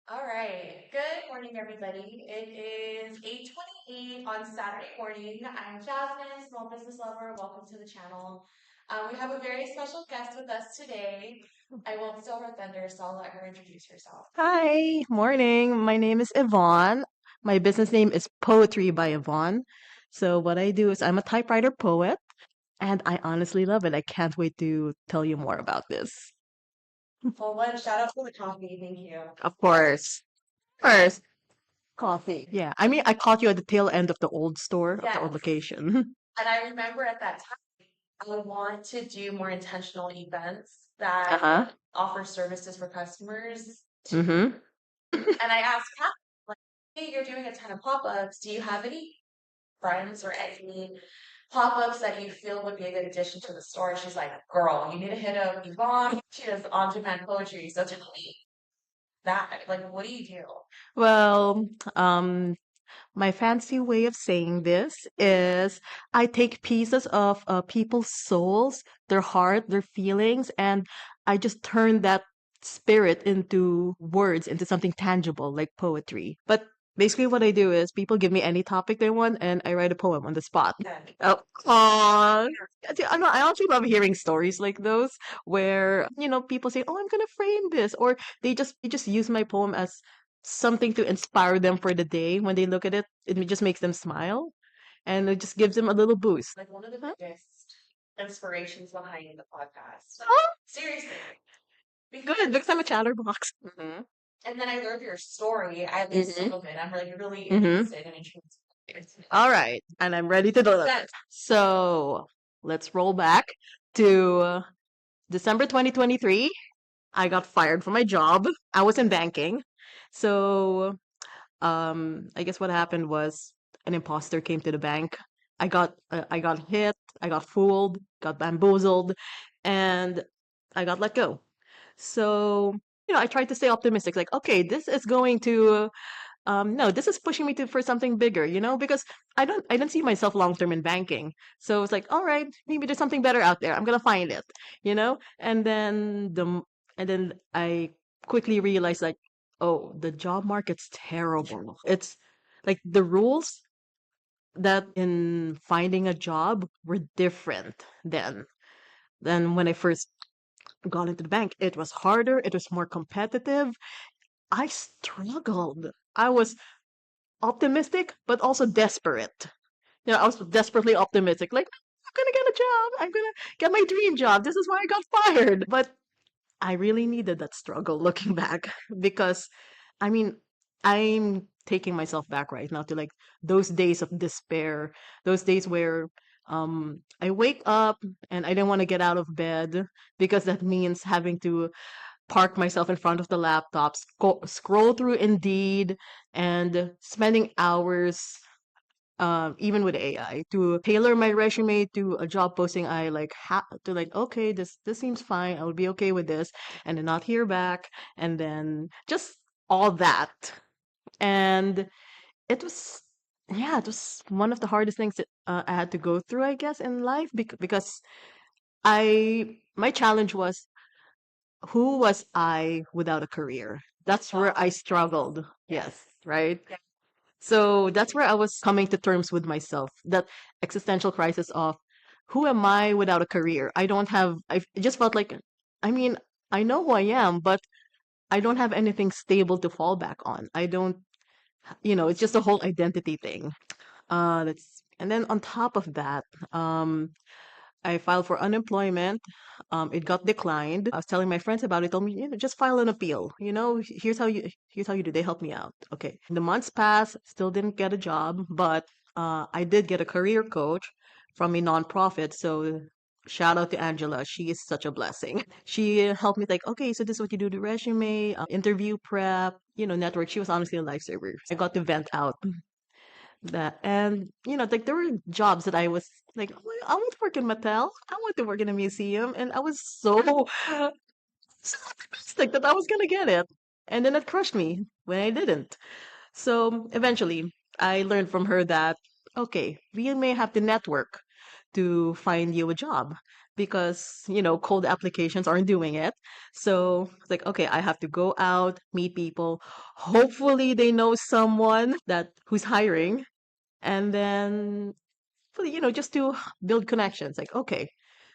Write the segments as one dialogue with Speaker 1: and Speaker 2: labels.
Speaker 1: All right. Good morning, everybody. It is 8:28 on Saturday morning. I'm Jasmine, small business lover. Welcome to the channel. We have a very special guest with us today. I won't steal her thunder, so I'll let her introduce herself.
Speaker 2: Hi, morning. My name is Yvonne. My business name is Poetry by Yvonne. So what I do is I'm a typewriter poet, and I honestly love it. I can't wait to tell you more about this.
Speaker 1: Well, one shout out for the coffee. Thank you.
Speaker 2: Of course. First, coffee. Yeah, I mean, I caught you at the tail end of the old store, of the old
Speaker 1: Yes.
Speaker 2: location.
Speaker 1: And I remember at that time, I want to do more intentional events that
Speaker 2: Uh-huh.
Speaker 1: offer services for customers.
Speaker 2: Mm-hmm.
Speaker 1: And I asked Pat, like, hey, you're doing a ton of pop-ups. Do you have any friends or any pop-ups that you feel would be a good addition to the store? She's like, girl, you need to hit up Yvonne. She does on-demand poetry. So tell me that. Like, what do you do?
Speaker 2: Well, my fancy way of saying this is I take pieces of people's souls, their heart, their feelings, and I just turn that spirit into words, into something tangible like poetry. But basically, what I do is people give me any topic they want, and I write a poem on the spot.
Speaker 1: Okay.
Speaker 2: Oh, aw. I also love hearing stories like those where, people say, "Oh, I'm gonna frame this," or they just use my poem as something to inspire them for the day. When they look at it, it just makes them smile and it just gives them a little boost.
Speaker 1: Like one of the
Speaker 2: Huh?
Speaker 1: biggest inspirations behind the podcast.
Speaker 2: Oh,
Speaker 1: Seriously. Because,
Speaker 2: good, because I'm a chatterbox. Mm-hmm.
Speaker 1: and then I learned your story, at least some
Speaker 2: Mm-hmm.
Speaker 1: of it. I'm like really
Speaker 2: Mm-hmm.
Speaker 1: interested and intrigued.
Speaker 2: All right, and I'm ready to do it.
Speaker 1: That,
Speaker 2: So let's roll back to December 2023. I got fired from my job. I was in banking. So I guess what happened was an imposter came to the bank. I got hit, I got fooled, got bamboozled, and I got let go. So, I tried to stay optimistic, like, okay, this is going to no, this is pushing me to for something bigger, because I don't see myself long term in banking. So it's like, all right, maybe there's something better out there. I'm gonna find it. And then I quickly realized, like, oh, the job market's terrible. It's like the rules that in finding a job were different then than when I first got into the bank. It was harder, it was more competitive. I struggled. I was optimistic, but also desperate. I was desperately optimistic, like, I'm gonna get a job. I'm gonna get my dream job. This is why I got fired. But I really needed that struggle looking back because, I mean, I'm taking myself back right now to like those days of despair, those days where I wake up and I didn't want to get out of bed because that means having to park myself in front of the laptop, scroll through Indeed, and spending hours, even with AI, to tailor my resume to a job posting. I like to like, okay, this seems fine. I would be okay with this, and then not hear back, and then just all that. And it was, yeah, it was one of the hardest things that I had to go through, I guess, in life because my challenge was, who was I without a career? That's where I struggled. Yes,
Speaker 1: yes.
Speaker 2: right?
Speaker 1: Yeah.
Speaker 2: So that's where I was coming to terms with myself. That existential crisis of, who am I without a career? I don't have, I just felt like, I mean, I know who I am, but I don't have anything stable to fall back on. I don't, it's just a whole identity thing. And then on top of that, I filed for unemployment. It got declined. I was telling my friends about it. Told me, just file an appeal. Here's how you do. They helped me out. Okay. The months passed. Still didn't get a job, but I did get a career coach from a nonprofit. So shout out to Angela. She is such a blessing. She helped me, like, okay, so this is what you do to resume, interview prep, network. She was honestly a lifesaver. I got to vent out that. And like, there were jobs that I was like, "Oh, I want to work in Mattel, I want to work in a museum," and I was so optimistic that I was gonna get it, and then it crushed me when I didn't. So eventually I learned from her that, okay, we may have to network to find you a job. because, cold applications aren't doing it. So it's like, okay, I have to go out, meet people. Hopefully they know someone that who's hiring. And then, just to build connections. Like, okay.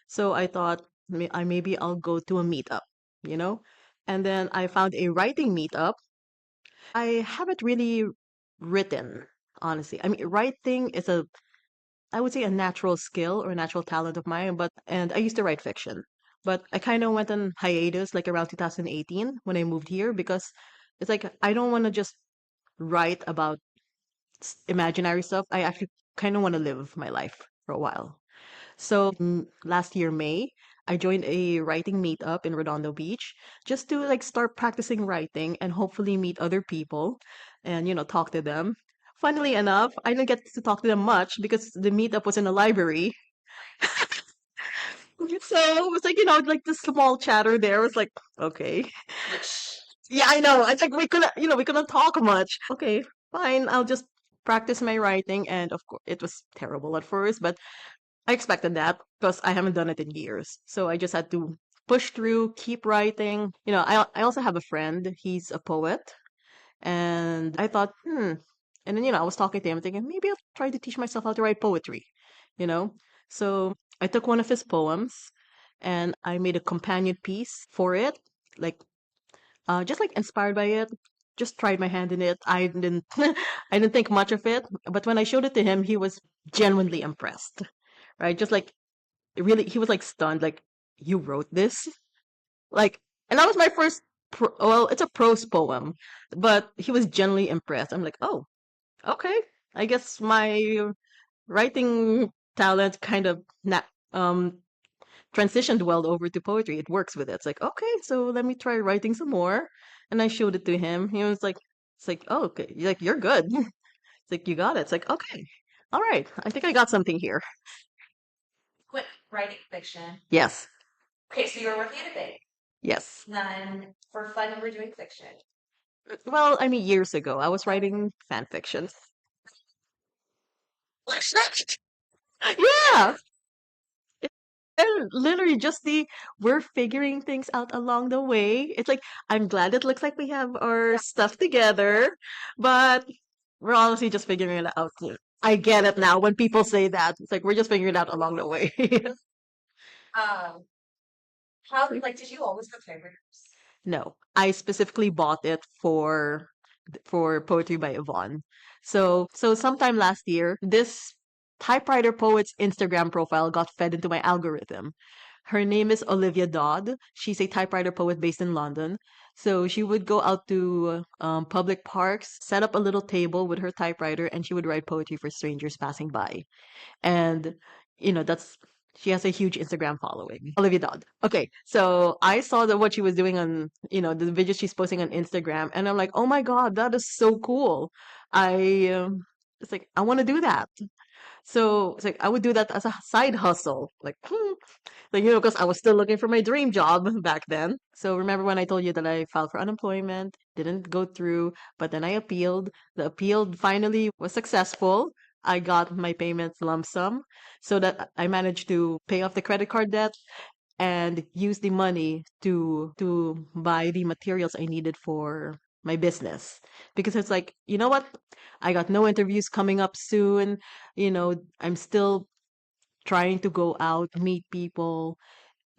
Speaker 2: So I thought maybe I'll go to a meetup, you know? And then I found a writing meetup. I haven't really written, honestly. I mean, writing is I would say a natural skill or a natural talent of mine, and I used to write fiction. But I kind of went on hiatus like around 2018 when I moved here because it's like I don't want to just write about imaginary stuff. I actually kind of want to live my life for a while. So last year, May, I joined a writing meetup in Redondo Beach just to like start practicing writing and hopefully meet other people and, talk to them. Funnily enough, I didn't get to talk to them much because the meetup was in a library. So it was like, like the small chatter there was like, okay. Yeah, I know. I think we couldn't talk much. Okay, fine. I'll just practice my writing. And of course, it was terrible at first, but I expected that because I haven't done it in years. So I just had to push through, keep writing. I also have a friend. He's a poet, and I thought, And then, I was talking to him, thinking maybe I'll try to teach myself how to write poetry. You know. So I took one of his poems, and I made a companion piece for it, like just like inspired by it. Just tried my hand in it. I didn't, I didn't think much of it, but when I showed it to him, he was genuinely impressed. Right, just like really he was like stunned like you wrote this like and that was my first well it's a prose poem but he was genuinely impressed. I'm like, oh, okay, I guess my writing talent kind of um transitioned well over to poetry. It works with it. It's like, okay, so let me try writing some more. And I showed it to him. He was like, it's like, oh, okay, like you're good. It's like you got it. It's like, okay, all right, I think I got something here.
Speaker 1: Quit writing fiction.
Speaker 2: Yes.
Speaker 1: Okay, so you were working at a bank.
Speaker 2: Yes.
Speaker 1: Then for fun, you were doing fiction.
Speaker 2: Well, I mean, years ago, I was writing fan fiction. Yeah, and literally just we're figuring things out along the way. It's like I'm glad it looks like we have our stuff together, but we're honestly just figuring it out. I get it now when people say that. It's like we're just figuring it out along the way.
Speaker 1: Um, how like did you always have typewriters?
Speaker 2: No, I specifically bought it for Poetry by Yvonne. So sometime last year, this typewriter poet's Instagram profile got fed into my algorithm. Her name is Olivia Dodd. She's a typewriter poet based in London. So she would go out to public parks, set up a little table with her typewriter, and she would write poetry for strangers passing by. And that's she has a huge Instagram following. Olivia Dodd. Okay, so I saw that what she was doing on the videos she's posting on Instagram, and I'm like, oh my god, that is so cool. I it's like I want to do that. So it's like I would do that as a side hustle, like because I was still looking for my dream job back then. So remember when I told you that I filed for unemployment, didn't go through, but then I appealed. The appeal finally was successful. I got my payments lump sum so that I managed to pay off the credit card debt and use the money to buy the materials I needed for my business. Because it's like, you know what? I got no interviews coming up soon. I'm still trying to go out, meet people.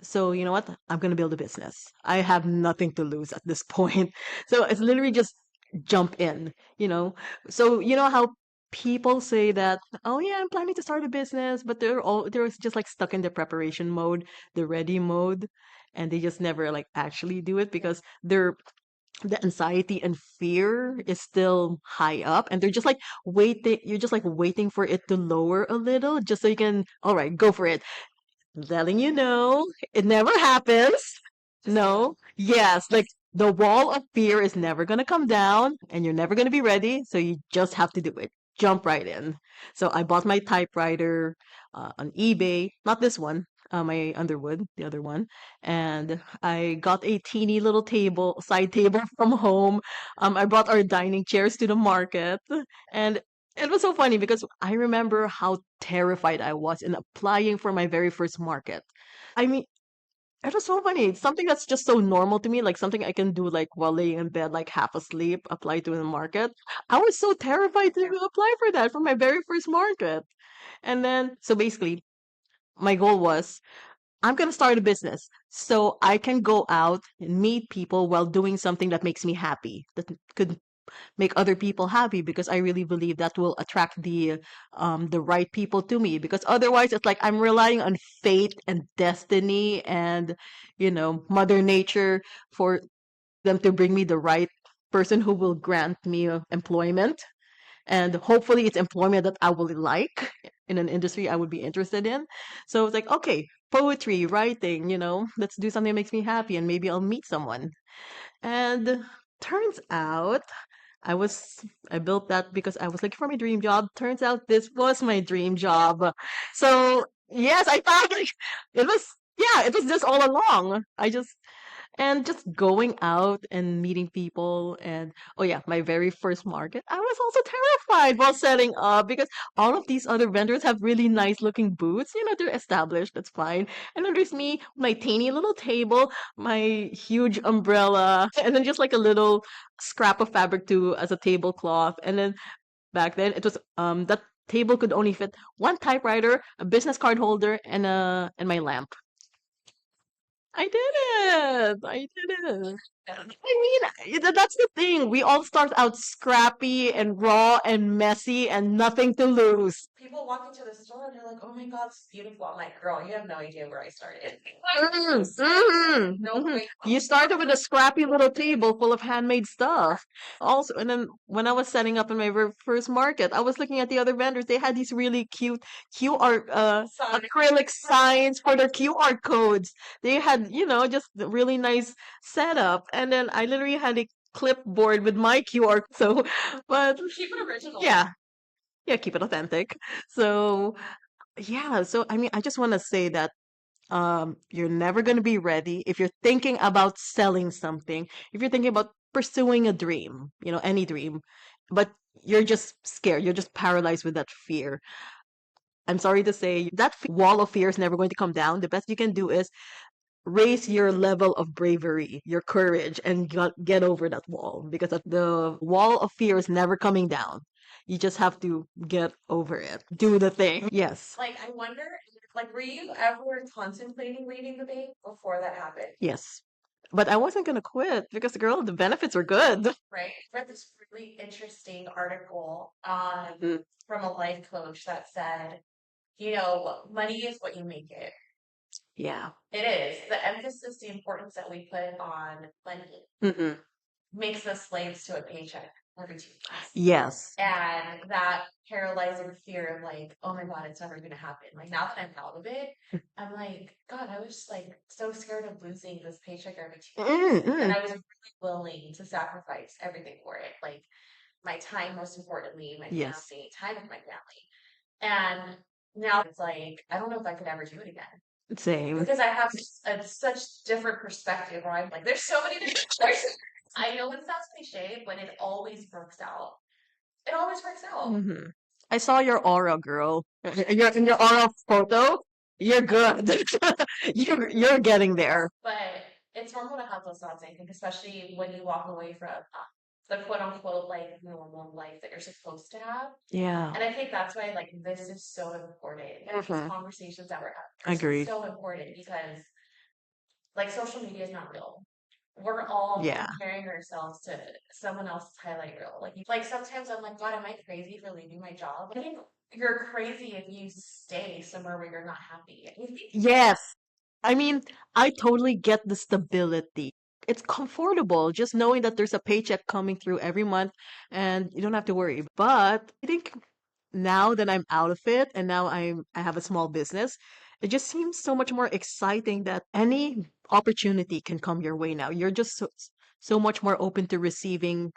Speaker 2: So you know what? I'm gonna build a business. I have nothing to lose at this point. So it's literally just jump in, you know. So you know how people say that, oh yeah, I'm planning to start a business, but they're just like stuck in the preparation mode, the ready mode, and they just never like actually do it because the anxiety and fear is still high up and they're just like waiting you're just like waiting for it to lower a little just so you can all right go for it. Letting you know, it never happens.
Speaker 1: Just do it.
Speaker 2: No. Yes, like the wall of fear is never going to come down and you're never going to be ready. So you just have to do it. Jump right in. So I bought my typewriter on eBay, not this one, my Underwood, the other one. And I got a teeny little side table from home. I brought our dining chairs to the market. And It was so funny because I remember how terrified I was in applying for my very first market. I mean, it was so funny. It's something that's just so normal to me, like something I can do like while laying in bed, like half asleep, apply to the market. I was so terrified to apply for that for my very first market. And then, so basically, my goal was I'm going to start a business so I can go out and meet people while doing something that makes me happy, that could make other people happy because I really believe that will attract the right people to me because otherwise it's like I'm relying on fate and destiny and mother nature for them to bring me the right person who will grant me employment, and hopefully it's employment that I will like in an industry I would be interested in. So it's like, okay, poetry, writing, let's do something that makes me happy and maybe I'll meet someone. And turns out I was I built that because I was looking for my dream job. Turns out this was my dream job. So yes, I thought like it was yeah, it was just all along. Just going out and meeting people. And oh yeah, my very first market, I was also terrified while setting up because all of these other vendors have really nice looking booths. They're established, that's fine. And then there's me, my teeny little table, my huge umbrella, and then just like a little scrap of fabric too as a tablecloth. And then back then it was that table could only fit one typewriter, a business card holder, and my lamp. I did it. I did it. That's the thing. We all start out scrappy and raw and messy and nothing to lose.
Speaker 1: People walk into the store and they're like, "Oh my God, it's beautiful." I'm like, "Girl, you have no idea where I started." No way.
Speaker 2: You started with a scrappy little table full of handmade stuff. Also, and then when I was setting up in my first market, I was looking at the other vendors. They had these really cute QR acrylic signs for their QR codes. They had, just a really nice setup. And then I literally had a clipboard with my QR. So, but
Speaker 1: Keep it original.
Speaker 2: yeah, yeah, keep it authentic. So, yeah. So, I mean, I just want to say that you're never going to be ready if you're thinking about selling something, if you're thinking about pursuing a dream, any dream, but you're just scared, you're just paralyzed with that fear. I'm sorry to say that wall of fear is never going to come down. The best you can do is raise your level of bravery, your courage, and get over that wall because the wall of fear is never coming down. You just have to get over it. Do the thing. Yes.
Speaker 1: Like, I wonder, like, were you ever contemplating leaving the bank before that happened?
Speaker 2: Yes. But I wasn't going to quit because, girl, the benefits were good.
Speaker 1: Right. I read this really interesting article
Speaker 2: Mm.
Speaker 1: from a life coach that said, money is what you make it.
Speaker 2: Yeah.
Speaker 1: It is. The emphasis, the importance that we put on money
Speaker 2: Mm-mm.
Speaker 1: makes us slaves to a paycheck every 2 weeks.
Speaker 2: Yes.
Speaker 1: And that paralyzing fear of like, oh my God, it's never going to happen. Like now that I'm out of it, I'm like, God, I was like so scared of losing this paycheck every 2 weeks. And I was really willing to sacrifice everything for it. Like my time, most importantly, my
Speaker 2: Yes.
Speaker 1: family, time with my family. And now it's like, I don't know if I could ever do it again.
Speaker 2: Same.
Speaker 1: Because I have such different perspective where I'm like, there's so many different choices. I know it sounds cliche, but it always works out. It always works out.
Speaker 2: Mm-hmm. I saw your aura, girl. In your aura photo. You're good. You're getting there.
Speaker 1: But it's normal to have those thoughts, I think, especially when you walk away from the quote unquote like normal life that you're supposed to have.
Speaker 2: Yeah.
Speaker 1: And I think that's why like this is so important. Like, these conversations that we're having
Speaker 2: Agreed.
Speaker 1: are so important because like social media is not real. We're all comparing ourselves to someone else's highlight reel. Like sometimes I'm like, God, am I crazy for leaving my job? I think you're crazy if you stay somewhere where you're not happy.
Speaker 2: Yes. I mean, I totally get the stability. It's comfortable just knowing that there's a paycheck coming through every month and you don't have to worry. But I think now that I'm out of it and now I have a small business, it just seems so much more exciting that any opportunity can come your way now. You're just so much more open to receiving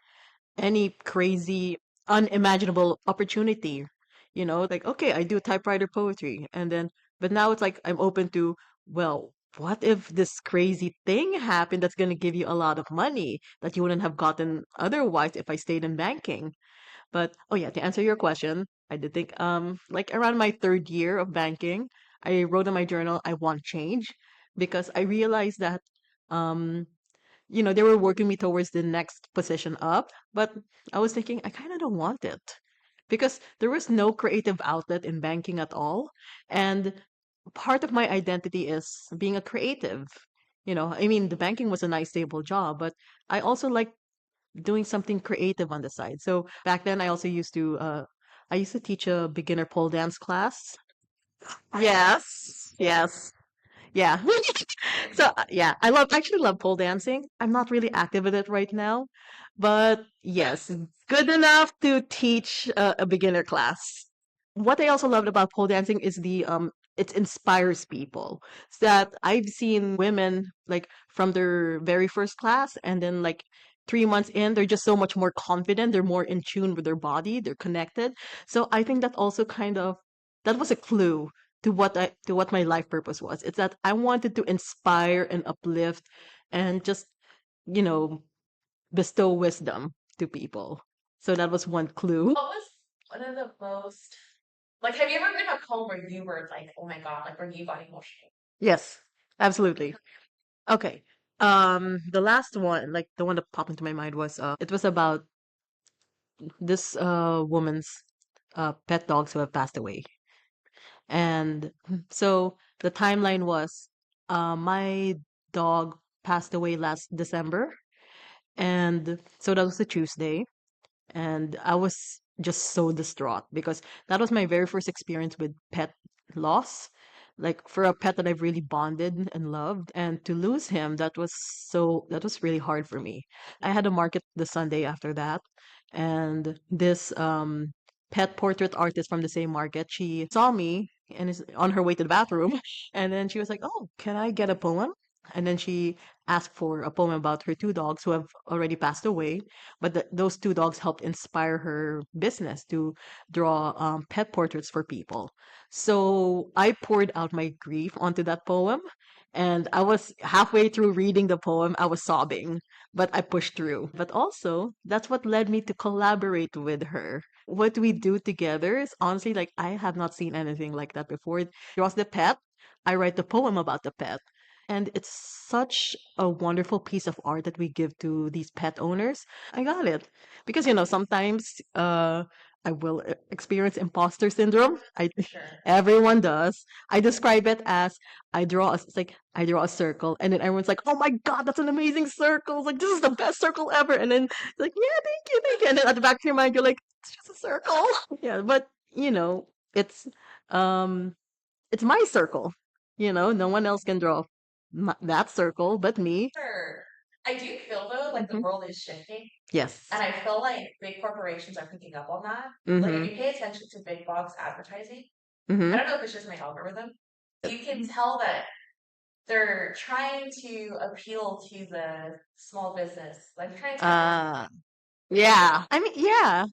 Speaker 2: any crazy, unimaginable opportunity. Like, okay, I do typewriter poetry. And then, but now it's like I'm open to, well, what if this crazy thing happened that's going to give you a lot of money that you wouldn't have gotten otherwise if I stayed in banking? But oh yeah, to answer your question, I did think like around my third year of banking, I wrote in my journal I want change because I realized that um they were working me towards the next position up, but I was thinking I kind of don't want it because there was no creative outlet in banking at all. And part of my identity is being a creative. I mean, the banking was a nice, stable job, but I also like doing something creative on the side. So back then, I used to teach a beginner pole dance class. Yes, yes. Yeah. So yeah, actually love pole dancing. I'm not really active with it right now, but yes, good enough to teach a beginner class. What I also loved about pole dancing is it inspires people. So that I've seen women like from their very first class and then like 3 months in, they're just so much more confident. They're more in tune with their body. They're connected. So I think that also that was a clue to what my life purpose was. It's that I wanted to inspire and uplift and just, you know, bestow wisdom to people. So that was one clue.
Speaker 1: What was one of the most like? Have you ever been a poem where you were like, "Oh my God," like where you got emotional?
Speaker 2: Yes, absolutely. Okay. The last one, like the one that popped into my mind was it was about this woman's pet dogs who have passed away. And so the timeline was my dog passed away last December. And so that was a Tuesday. And I was just so distraught because that was my very first experience with pet loss. Like for a pet that I've really bonded and loved, and to lose him, that was really hard for me. I had a market the Sunday after that, and this pet portrait artist from the same market, she saw me and is on her way to the bathroom, and then she was like, "Oh, can I get a poem?" And then she asked for a poem about her two dogs who have already passed away, but those two dogs helped inspire her business to draw pet portraits for people. So I poured out my grief onto that poem, and I was halfway through reading the poem, I was sobbing, but I pushed through. But also, that's what led me to collaborate with her. What we do together is honestly like I have not seen anything like that before. She draws the pet, I write the poem about the pet. And it's such a wonderful piece of art that we give to these pet owners. I got it. Because, sometimes I will experience imposter syndrome.
Speaker 1: For sure.
Speaker 2: Everyone does. I describe it as it's like I draw a circle and then everyone's like, "Oh my God, that's an amazing circle." It's like, "This is the best circle ever." And then it's like, "Yeah, thank you, thank you." And then at the back of your mind, you're like, "It's just a circle." Yeah, but it's um it's my circle. No one else can draw that circle but me.
Speaker 1: Sure. I do feel though like the
Speaker 2: Mhm.
Speaker 1: world is shifting,
Speaker 2: Yes.
Speaker 1: and I feel like big corporations are picking up on that. Like if
Speaker 2: Mm-hmm.
Speaker 1: you pay attention to big box advertising, I
Speaker 2: Mm-hmm.
Speaker 1: don't know if it's just my algorithm. You can tell that they're trying to appeal to the small business, like trying to target
Speaker 2: Uh, yeah. I mean, yeah.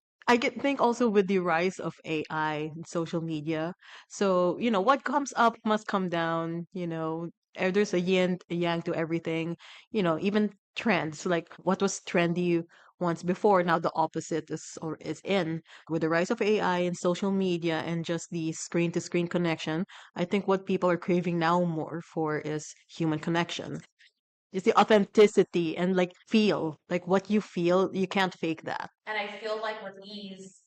Speaker 2: Think also with the rise of AI and social media. So, what comes up must come down, there's a yin, a yang to everything, even trends, like what was trendy once before, now the opposite is in. With the rise of AI and social media and just the screen to screen connection, I think what people are craving now more for is human connection. It's the authenticity and like what you feel, you can't fake that.
Speaker 1: and I feel like with these,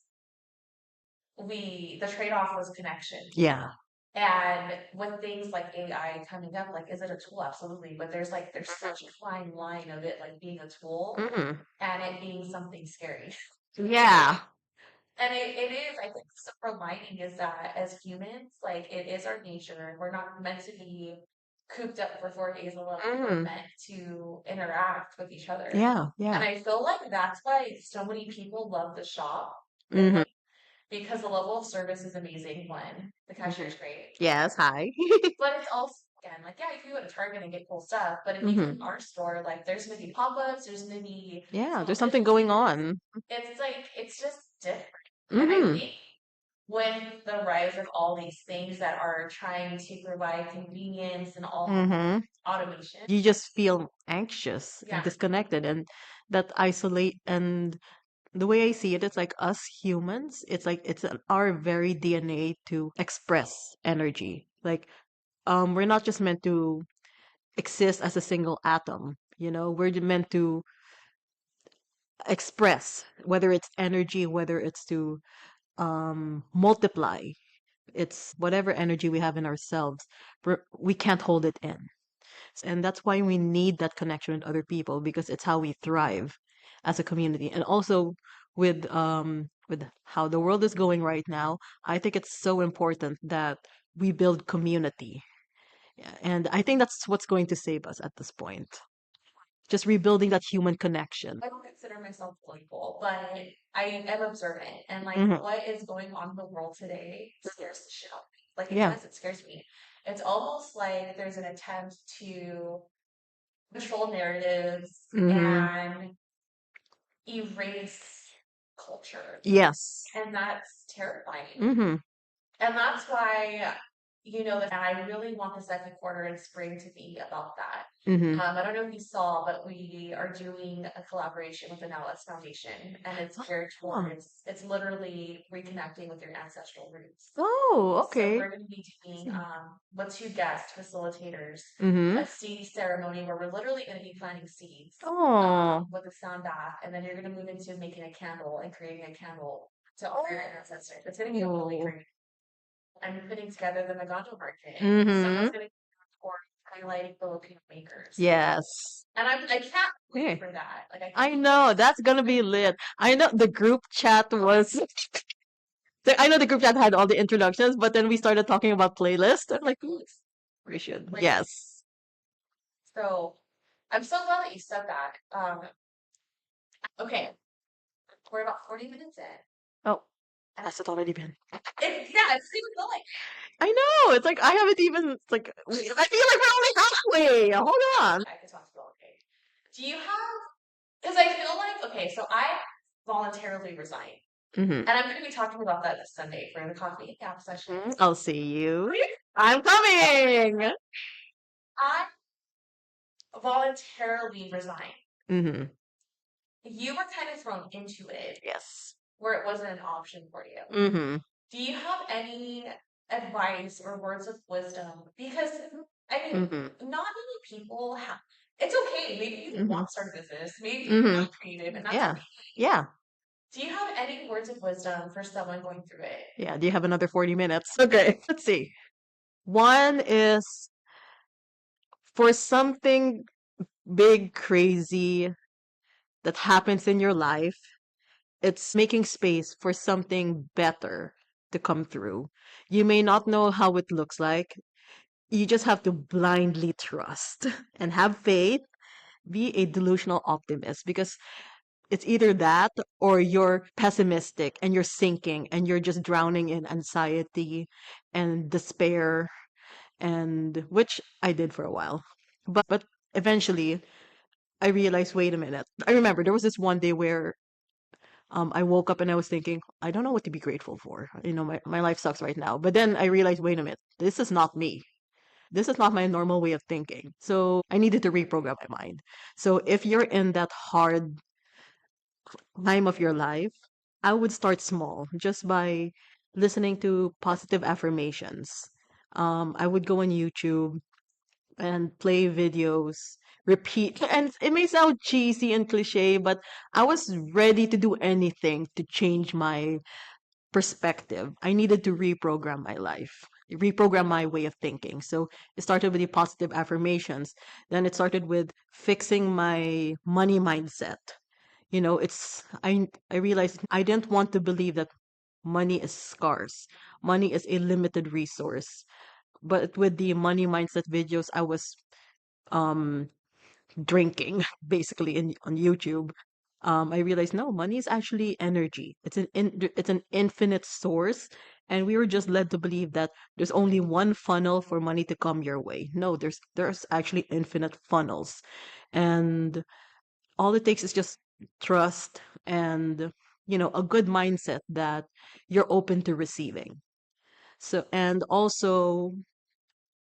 Speaker 1: the trade off was connection.
Speaker 2: Yeah.
Speaker 1: And with things like AI coming up, like, is it a tool? Absolutely. But there's such a fine line of it like being a tool
Speaker 2: Hmm.
Speaker 1: and it being something scary.
Speaker 2: Yeah.
Speaker 1: And it is, I think, the silver lining is that as humans, like it is our nature. We're not meant to be cooped up for 4 days alone. We're
Speaker 2: Hmm.
Speaker 1: meant to interact with each other.
Speaker 2: Yeah.
Speaker 1: And
Speaker 2: Yeah.
Speaker 1: I feel like that's why so many people love the shop.
Speaker 2: Hmm.
Speaker 1: Because the level of service is amazing. One, the cashier
Speaker 2: Hmm.
Speaker 1: is great.
Speaker 2: Yes. Hi.
Speaker 1: But it's also, again, like, yeah, you can go to Target and get cool stuff. But if you go
Speaker 2: Hmm.
Speaker 1: to our store, like, there's going to be pop ups, there's going to be
Speaker 2: Yeah.
Speaker 1: small
Speaker 2: There's something going
Speaker 1: businesses.
Speaker 2: on.
Speaker 1: It's like, it's just different. And I
Speaker 2: Hmm.
Speaker 1: think with the rise of all these things that are trying to provide convenience and all
Speaker 2: Mm-hmm.
Speaker 1: automation.
Speaker 2: You just feel anxious and
Speaker 1: Yeah.
Speaker 2: disconnected, and that isolate. And the way I see it, it's like us humans, it's like it's in our very DNA to express energy. Like, we're not just meant to exist as a single atom. We're meant to express, whether it's energy, whether it's to multiply. It's whatever energy we have in ourselves. We can't hold it in. And that's why we need that connection with other people, because it's how we thrive as a community. And also with how the world is going right now, I think it's so important that we build community. Yeah, and I think that's what's going to save us at this point. Just rebuilding that human connection.
Speaker 1: I don't consider myself playful, but I am observant. And like
Speaker 2: Hmm.
Speaker 1: what is going on in the world today scares the shit out of me. Like it
Speaker 2: Yeah.
Speaker 1: does, it scares me. It's almost like there's an attempt to control narratives
Speaker 2: Hmm.
Speaker 1: and erase culture.
Speaker 2: Yes.
Speaker 1: And that's terrifying.
Speaker 2: Hmm.
Speaker 1: And that's why, and I really want the second quarter in spring to be about that.
Speaker 2: Hmm.
Speaker 1: I don't know if you saw, but we are doing a collaboration with the Now Let's Foundation, and it's geared
Speaker 2: Oh.
Speaker 1: towards, it's literally reconnecting with your ancestral roots.
Speaker 2: Oh,
Speaker 1: So
Speaker 2: okay.
Speaker 1: we're going to be doing, with two guest facilitators,
Speaker 2: Mm-hmm.
Speaker 1: a seed ceremony where we're literally going to be planting seeds
Speaker 2: Oh.
Speaker 1: with a sound bath, and then you're going to move into making a candle and creating a candle to honor your ancestors. It's going to be a really
Speaker 2: Oh.
Speaker 1: great. I'm putting together the Nagano market.
Speaker 2: Mm-hmm.
Speaker 1: Someone's going to for highlighting Filipino makers.
Speaker 2: Yes.
Speaker 1: And I can't wait
Speaker 2: Okay.
Speaker 1: for that. Like I
Speaker 2: I
Speaker 1: can't
Speaker 2: know that's gonna be lit. I know the group chat was. I know the group chat had all the introductions, but then we started talking about playlist. I'm like, we should.
Speaker 1: like
Speaker 2: Yes.
Speaker 1: so I'm so glad that you said that. Okay, we're about 40 minutes in.
Speaker 2: Oh, has it already been?
Speaker 1: Yeah, it's even going.
Speaker 2: I know. It's like I haven't even. It's like I feel like we're only halfway. Hold on.
Speaker 1: I could talk to you all day. Do you have because I feel like okay, so I voluntarily resigned.
Speaker 2: Mm-hmm.
Speaker 1: And I'm gonna be talking about that this Sunday for the coffee and gap session.
Speaker 2: I'll see you. I'm coming.
Speaker 1: I voluntarily resigned.
Speaker 2: Mm-hmm.
Speaker 1: You were kind of thrown into it
Speaker 2: Yes.
Speaker 1: where it wasn't an option for you.
Speaker 2: Mm-hmm.
Speaker 1: Do you have any advice or words of wisdom? Because I mean,
Speaker 2: Mm-hmm.
Speaker 1: not many people have. It's okay. Maybe you
Speaker 2: Mm-hmm.
Speaker 1: want to start a business. Maybe you're
Speaker 2: Mm-hmm.
Speaker 1: not creative, and that's
Speaker 2: Yeah.
Speaker 1: okay.
Speaker 2: Yeah.
Speaker 1: Do you have any words of wisdom for someone going through it?
Speaker 2: Yeah. Do you have another 40 minutes? Okay. Let's see. One is for something big, crazy that happens in your life, it's making space for something better to come through. You may not know how it looks like. You just have to blindly trust and have faith. Be a delusional optimist, because it's either that or you're pessimistic and you're sinking and you're just drowning in anxiety and despair, and which I did for a while. But eventually I realized, wait a minute. I remember there was this one day where I woke up and I was thinking, I don't know what to be grateful for. My life sucks right now. But then I realized, wait a minute, this is not me. This is not my normal way of thinking. So I needed to reprogram my mind. So if you're in that hard time of your life, I would start small just by listening to positive affirmations. I would go on YouTube and play videos, repeat. And it may sound cheesy and cliche, but I was ready to do anything to change my perspective. I needed to reprogram my life, reprogram my way of thinking. So it started with the positive affirmations. Then it started with fixing my money mindset. I realized I didn't want to believe that money is scarce. Money is a limited resource. But with the money mindset videos, I was um drinking basically on YouTube. I realized no, money is actually energy. It's an infinite source, and we were just led to believe that there's only one funnel for money to come your way. No, there's actually infinite funnels, and all it takes is just trust and a good mindset that you're open to receiving. So, and also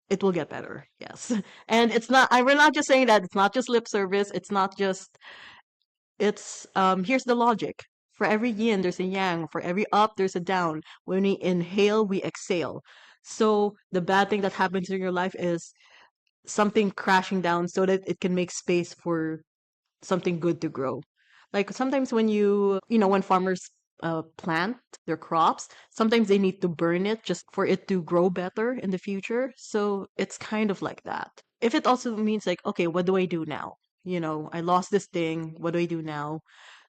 Speaker 2: it will get better. Yes. And it's not, we're not just saying that, it's not just lip service. It's not just, it's, here's the logic. For every yin, there's a yang. For every up, there's a down. When we inhale, we exhale. So the bad thing that happens in your life is something crashing down so that it can make space for something good to grow. Like sometimes when farmers plant their crops, sometimes they need to burn it just for it to grow better in the future. So it's kind of like that. If it also means like, okay, what do I do now? I lost this thing. What do I do now?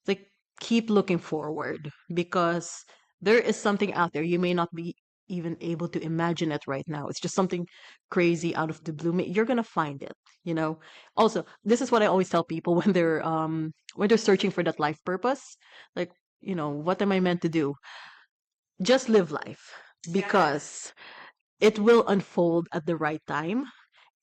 Speaker 2: Like keep looking forward because there is something out there. You may not be even able to imagine it right now. It's just something crazy out of the blue. You're gonna find it, you know. Also, this is what I always tell people when they're searching for that life purpose. Like, what am I meant to do? Just live life because it will unfold at the right time.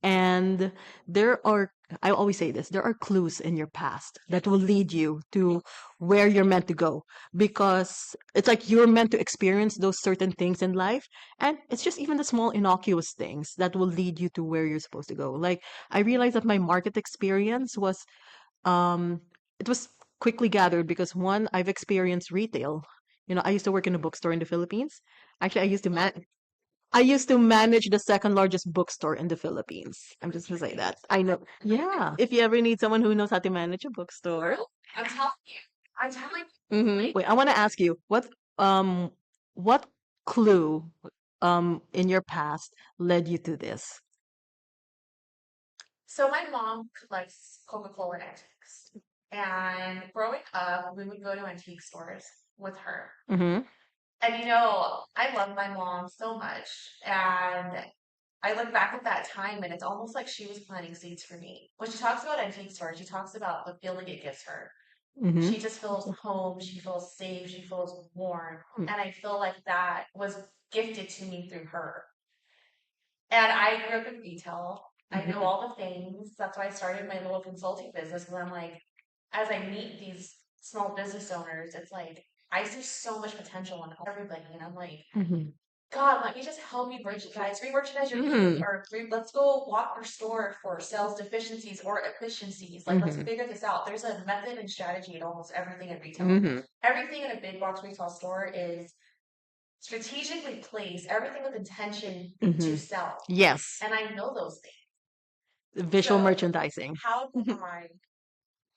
Speaker 2: And there are, I always say this, there are clues in your past that will lead you to where you're meant to go because it's like you're meant to experience those certain things in life. And it's just even the small innocuous things that will lead you to where you're supposed to go. Like, I realized that my market experience um, it was quickly gathered because one, I've experienced retail. I used to work in a bookstore in the Philippines. Actually, I used to manage the second largest bookstore in the Philippines. I'm just gonna say that. I know. Yeah. If you ever need someone who knows how to manage a bookstore.
Speaker 1: I'm telling you. I'm telling
Speaker 2: Wait, I want to ask you what clue in your past led you to this?
Speaker 1: So my mom collects Coca-Cola antiques. And growing up, we would go to antique stores with her.
Speaker 2: Mm-hmm.
Speaker 1: And I love my mom so much. And I look back at that time and it's almost like she was planting seeds for me. When she talks about antique stores, she talks about the feeling it gives her.
Speaker 2: Mm-hmm.
Speaker 1: She just feels home, she feels safe, she feels warm. And I feel like that was gifted to me through her. And I grew up in retail. I know all the things. That's why I started my little consulting business because I'm like, as I meet these small business owners, it's like I see so much potential in everybody. And I'm like,
Speaker 2: Mm-hmm.
Speaker 1: God, let me just help you guys re-merchandise your food or let's go walk your store for sales deficiencies or efficiencies. Like, let's figure this out. There's a method and strategy in almost everything in retail.
Speaker 2: Mm-hmm.
Speaker 1: Everything in a big box retail store is strategically placed, everything with intention to sell.
Speaker 2: Yes.
Speaker 1: And I know those things.
Speaker 2: Visual
Speaker 1: So,
Speaker 2: merchandising.
Speaker 1: how do I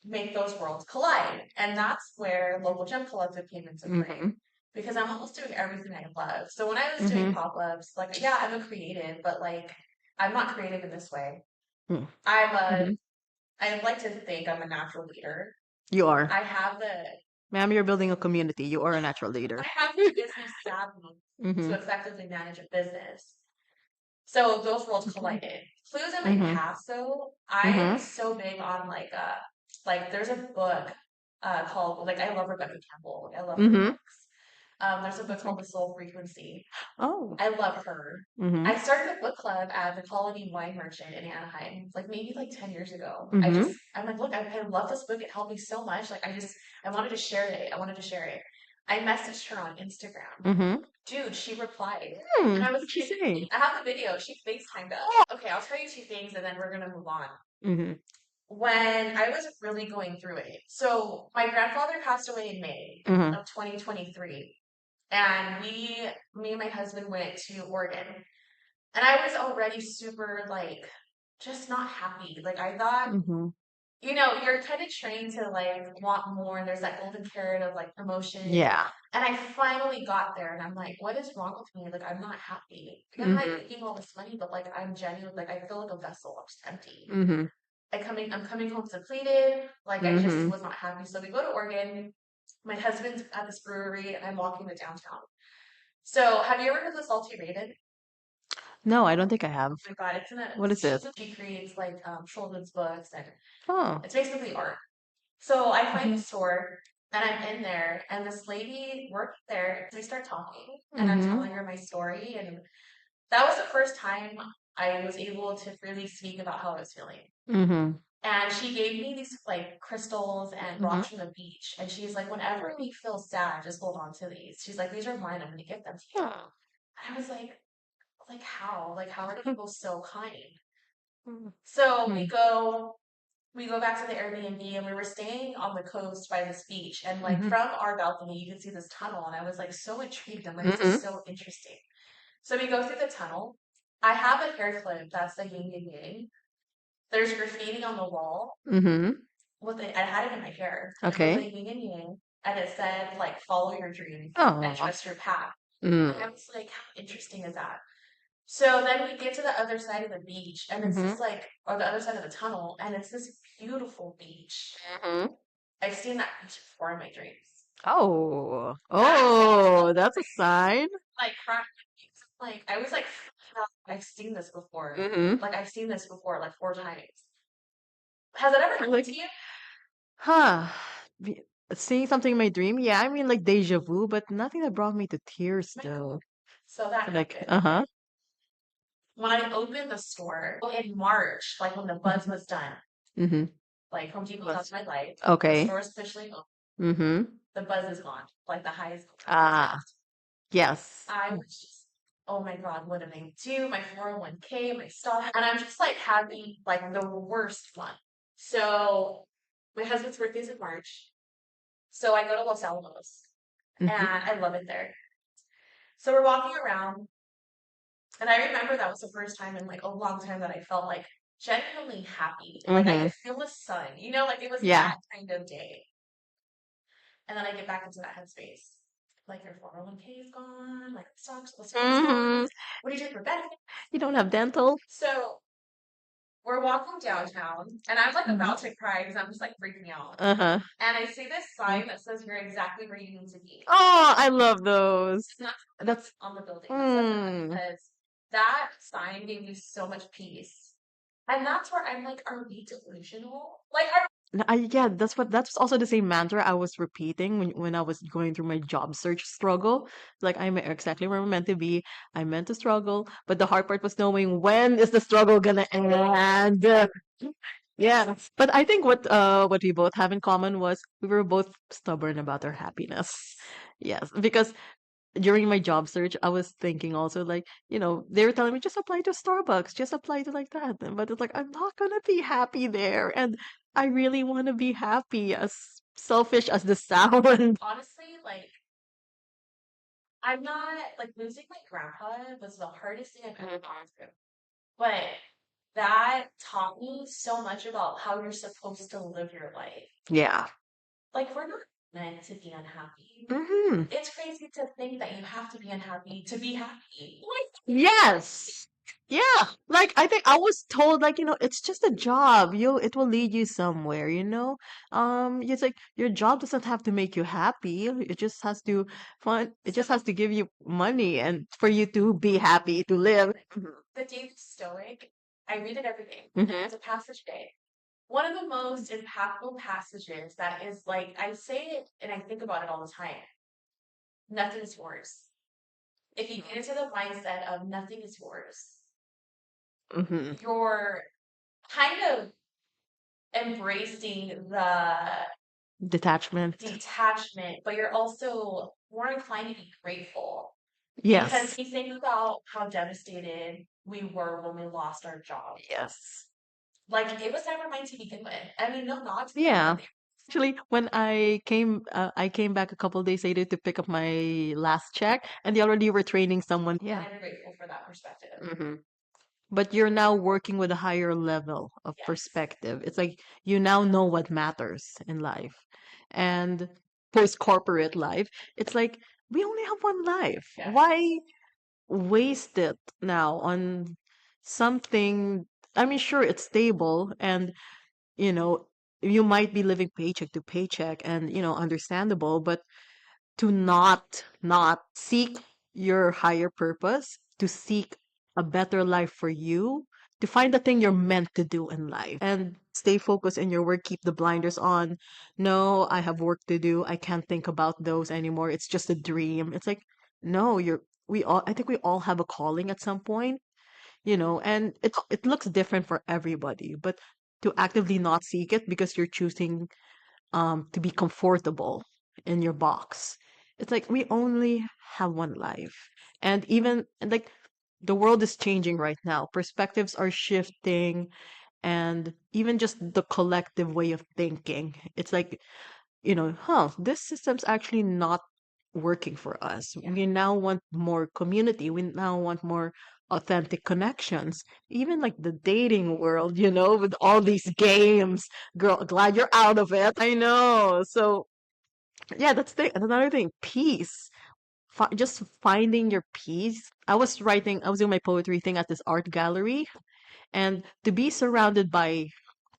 Speaker 1: make those worlds collide? And that's where Local Gem Collective came into play. Because I'm almost doing everything I love. So when I was doing pop-ups, like, yeah, I'm a creative, but like, I'm not creative in this way.
Speaker 2: Mm.
Speaker 1: I'm a, I like to think I'm a natural leader.
Speaker 2: You are.
Speaker 1: I have the,
Speaker 2: Ma'am, you're building a community. You are a natural leader.
Speaker 1: I have the business savvy to effectively manage a business. So those worlds collided. Clues in my past, though, I am so big on like there's a book called like I love Rebecca Campbell. Like, I love her books. There's a book called The Soul Frequency.
Speaker 2: Oh.
Speaker 1: I love her. I started a book club at the Colony Wine Merchant in Anaheim, like maybe like 10 years ago. I'm like, look, I love this book. It helped me so much. Like I wanted to share it. I wanted to share it. I messaged her on Instagram. Dude, she replied. And I was
Speaker 2: What'd she say?
Speaker 1: I have the video. She FaceTimed us. Okay, I'll tell you two things and then we're gonna move on. When I was really going through it. So my grandfather passed away in May of 2023. And me and my husband went to Oregon. And I was already super like just not happy. Like I thought, you're kind of trained to like want more, and there's that golden carrot of like promotion.
Speaker 2: Yeah.
Speaker 1: And I finally got there, and I'm like, what is wrong with me? Like I'm not happy. Like, I'm not making all this money, but like I'm genuine. Like I feel like a vessel. I'm just empty. I'm coming home depleted. Like I just was not happy. So we go to Oregon. My husband's at this brewery, and I'm walking to downtown. So have you ever heard of the Salty Raven?
Speaker 2: No, I don't think I have.
Speaker 1: Oh my God, it's in a.
Speaker 2: What is it?
Speaker 1: She creates like children's books, and
Speaker 2: Oh.
Speaker 1: it's basically art. So I find the store, and I'm in there, and this lady worked there. We start talking, and I'm telling her my story, and that was the first time I was able to really speak about how I was feeling. And she gave me these like crystals and
Speaker 2: Mm-hmm.
Speaker 1: rocks from the beach. And she's like, whenever you feel sad, just hold on to these. She's like, these are mine. I'm gonna give them to you. And I was like how? Like how are people so kind? So we go back to the Airbnb and we were staying on the coast by this beach and like
Speaker 2: Mm-hmm.
Speaker 1: from our balcony you could see this tunnel and I was like so intrigued. I'm like, this is
Speaker 2: Mm-hmm.
Speaker 1: so interesting. So we go through the tunnel. I have a hair clip that's the yin and yang. There's graffiti on the wall
Speaker 2: Mm-hmm.
Speaker 1: with it. I had it in my hair with a
Speaker 2: Okay.
Speaker 1: yin and yang and it said like follow your dreams and
Speaker 2: Oh.
Speaker 1: trust your path. And I
Speaker 2: Mm.
Speaker 1: was like, how interesting is that? So then we get to the other side of the beach, and it's
Speaker 2: Mm-hmm.
Speaker 1: this like, or the other side of the tunnel, and it's this beautiful beach.
Speaker 2: Mm-hmm.
Speaker 1: I've seen that beach before in my dreams.
Speaker 2: Oh.
Speaker 1: That's
Speaker 2: Oh, that's a sign.
Speaker 1: like crack. Like I was like, "Oh, I've seen this before.
Speaker 2: Mm-hmm.
Speaker 1: Like I've seen this before, like 4 times. Has that ever happened
Speaker 2: Like,
Speaker 1: to you?
Speaker 2: huh. Be- Seeing something in my dream? Yeah, I mean like deja vu, but nothing that brought me to tears
Speaker 1: My God.
Speaker 2: though.
Speaker 1: So that
Speaker 2: Like,
Speaker 1: happened.
Speaker 2: uh-huh.
Speaker 1: When I opened the store in March, like when the buzz was done,
Speaker 2: Mm-hmm.
Speaker 1: like Home Depot has my life, the
Speaker 2: Okay.
Speaker 1: store is officially open.
Speaker 2: Mm-hmm.
Speaker 1: The buzz is gone. Like the high is
Speaker 2: Ah, yes.
Speaker 1: I was just, oh my God, what did I do? My 401k, my stock. And I'm just like having like the worst fun. So my husband's birthday is in March. So I go to Los Alamos and
Speaker 2: Mm-hmm.
Speaker 1: I love it there. So we're walking around and I remember that was the first time in like a long time that I felt like genuinely happy. Like I
Speaker 2: Mm-hmm.
Speaker 1: could feel the sun, like it was
Speaker 2: Yeah.
Speaker 1: that kind of day. And then I get back into that headspace. Like your 401k is gone, like the stock's gone.
Speaker 2: Mm-hmm.
Speaker 1: What do you do for benefits?
Speaker 2: You don't have dental?
Speaker 1: So we're walking downtown, and I'm like
Speaker 2: Mm-hmm.
Speaker 1: about to cry because I'm just like freaking out.
Speaker 2: Uh-huh.
Speaker 1: And I see this sign that says you're exactly where you need to be.
Speaker 2: Oh, I love those.
Speaker 1: It's not
Speaker 2: That's
Speaker 1: on the building that says that
Speaker 2: mm.
Speaker 1: because that sign gave me so much peace. And that's where I'm like, are we delusional? Like,
Speaker 2: Yeah, that's also the same mantra I was repeating when I was going through my job search struggle. Like I'm exactly where I'm meant to be. I meant to struggle, but the hard part was knowing when is the struggle gonna end. Yeah. But I think what we both have in common was we were both stubborn about our happiness. Yes, because during my job search, I was thinking also like, they were telling me just apply to Starbucks, just apply to like that. But it's like I'm not gonna be happy there, and I really want to be happy, as selfish as this sound.
Speaker 1: honestly, like, I'm not like losing my grandpa was the hardest thing I've ever gone through. But that taught me so much about how you're supposed to live your life.
Speaker 2: Yeah.
Speaker 1: Like, we're not meant to be unhappy.
Speaker 2: Hmm.
Speaker 1: It's crazy to think that you have to be unhappy to be happy.
Speaker 2: Yes. Yeah. Like I think I was told like, it's just a job. It will lead you somewhere, you know? It's like your job doesn't have to make you happy. It
Speaker 1: So
Speaker 2: just has to give you money and for you to be happy to live.
Speaker 1: the Daily Stoic, I read it every day.
Speaker 2: Mm-hmm.
Speaker 1: It's a passage a day. One of the most impactful passages that is like, I say it and I think about it all the time. Nothing is yours. If you get into the mindset of nothing is yours,
Speaker 2: Mm-hmm.
Speaker 1: you're kind of embracing the
Speaker 2: Detachment.
Speaker 1: detachment, but you're also more inclined to be grateful because
Speaker 2: Yes.
Speaker 1: you think about how devastated we were when we lost our jobs.
Speaker 2: Yes.
Speaker 1: Like it was never mine to begin with. I mean, no, not to begin
Speaker 2: Yeah.
Speaker 1: with.
Speaker 2: Actually, when I came back a couple days later to pick up my last check, and they already were training someone.
Speaker 1: And
Speaker 2: Yeah.
Speaker 1: I'm grateful for that perspective.
Speaker 2: Hmm. But you're now working with a higher level of
Speaker 1: Yes.
Speaker 2: perspective. It's like you now know what matters in life. And post corporate life, it's like we only have one life.
Speaker 1: Yeah.
Speaker 2: Why waste it now on something? I mean, sure, it's stable and you know, you might be living paycheck to paycheck and, understandable, but to not seek your higher purpose, to seek a better life for you, to find the thing you're meant to do in life and stay focused in your work, keep the blinders on. No, I have work to do. I can't think about those anymore. It's just a dream. It's like, no, I think we all have a calling at some point, and it looks different for everybody, but to actively not seek it because you're choosing to be comfortable in your box. It's like we only have one life. And even and like the world is changing right now. Perspectives are shifting and even just the collective way of thinking. It's like, this system's actually not working for us. We now want more community. We now want more authentic connections. Even like the dating world, with all these games. Girl, glad you're out of it. I know. So, yeah, that's another thing. Peace. Just finding your peace. I was doing my poetry thing at this art gallery, and to be surrounded by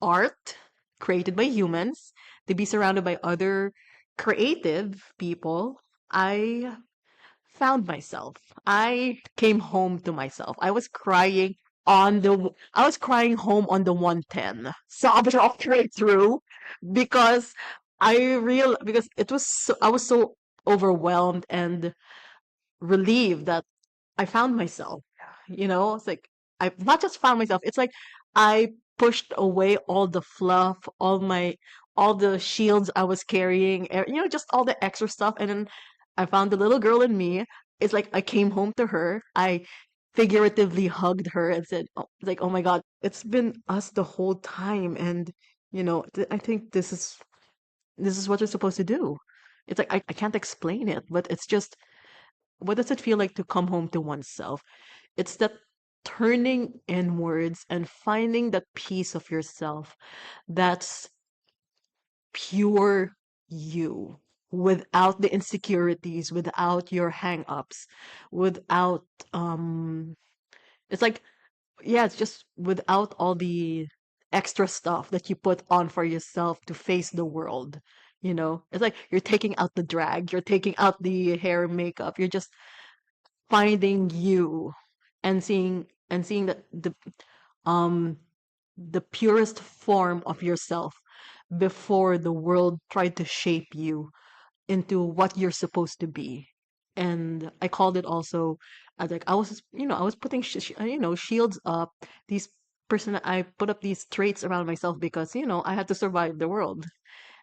Speaker 2: art created by humans, to be surrounded by other creative people, I found myself. I came home to myself. I was crying home on the 110, sobbing all the way through because because I was so overwhelmed and relieved that I found myself. It's like I not just found myself. It's like I pushed away all the fluff, all the shields I was carrying, just all the extra stuff, and then I found the little girl in me. It's like I came home to her. I figuratively hugged her and said, it's like, "Oh my God, it's been us the whole time." And I think this is what we're supposed to do. It's like I can't explain it, but it's just what does it feel like to come home to oneself? It's that turning inwards and finding that piece of yourself that's pure you, without the insecurities, without your hang-ups, without it's like, yeah, it's just without all the extra stuff that you put on for yourself to face the world. It's like you're taking out the drag, you're taking out the hair and makeup, you're just finding you and seeing that um the purest form of yourself before the world tried to shape you into what you're supposed to be. And I called it also, I was putting shields up, these person I put up these traits around myself because I had to survive the world.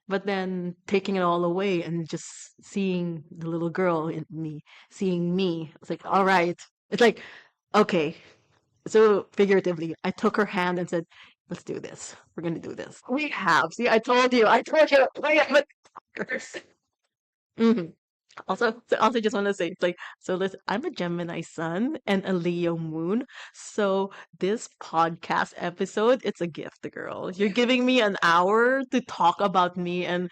Speaker 2: But then taking it all away and just seeing the little girl in me, seeing me, it's like, all right. It's like, okay. So figuratively, I took her hand and said, let's do this. We're going to do this. We have. See, I told you, I am a talker. Mhm. Also, just want to say, it's like, so listen, I'm a Gemini sun and a Leo moon. So this podcast episode, it's a gift, girl. You're giving me an hour to talk about me and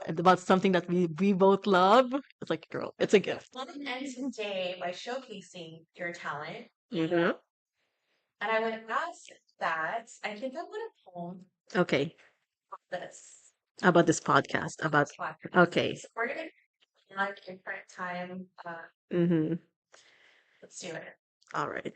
Speaker 2: about something that we both love. It's like, girl, it's a gift.
Speaker 1: Well, it ends today by showcasing your talent.
Speaker 2: Hmm.
Speaker 1: And I would ask that I think I want a poem
Speaker 2: Okay,
Speaker 1: about this.
Speaker 2: about this podcast, about okay.
Speaker 1: So we're gonna like a different time.
Speaker 2: Mm-hmm.
Speaker 1: Let's do it.
Speaker 2: All right.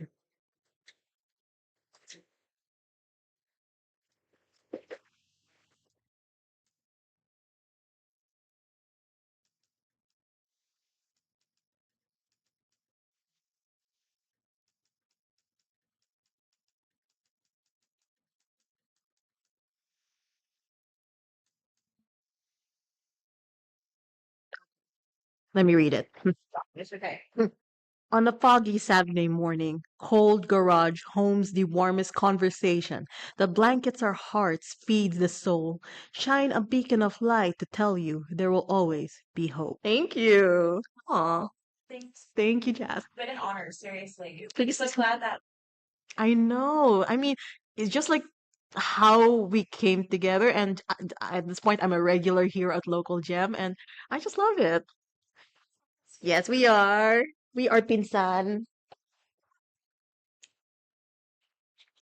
Speaker 2: Let me read it.
Speaker 1: It's okay.
Speaker 2: On a foggy Saturday morning, cold garage homes the warmest conversation. The blankets our hearts feeds the soul. Shine a beacon of light to tell you there will always be hope. Thank you. Aw,
Speaker 1: Thanks.
Speaker 2: thank you, Jazz.
Speaker 1: It's been an honor, seriously. I'm
Speaker 2: Please.
Speaker 1: so glad that
Speaker 2: I know. I mean, it's just like how we came together, and at this point, I'm a regular here at Local Gem, and I just love it. Yes, we are. We are pinsan.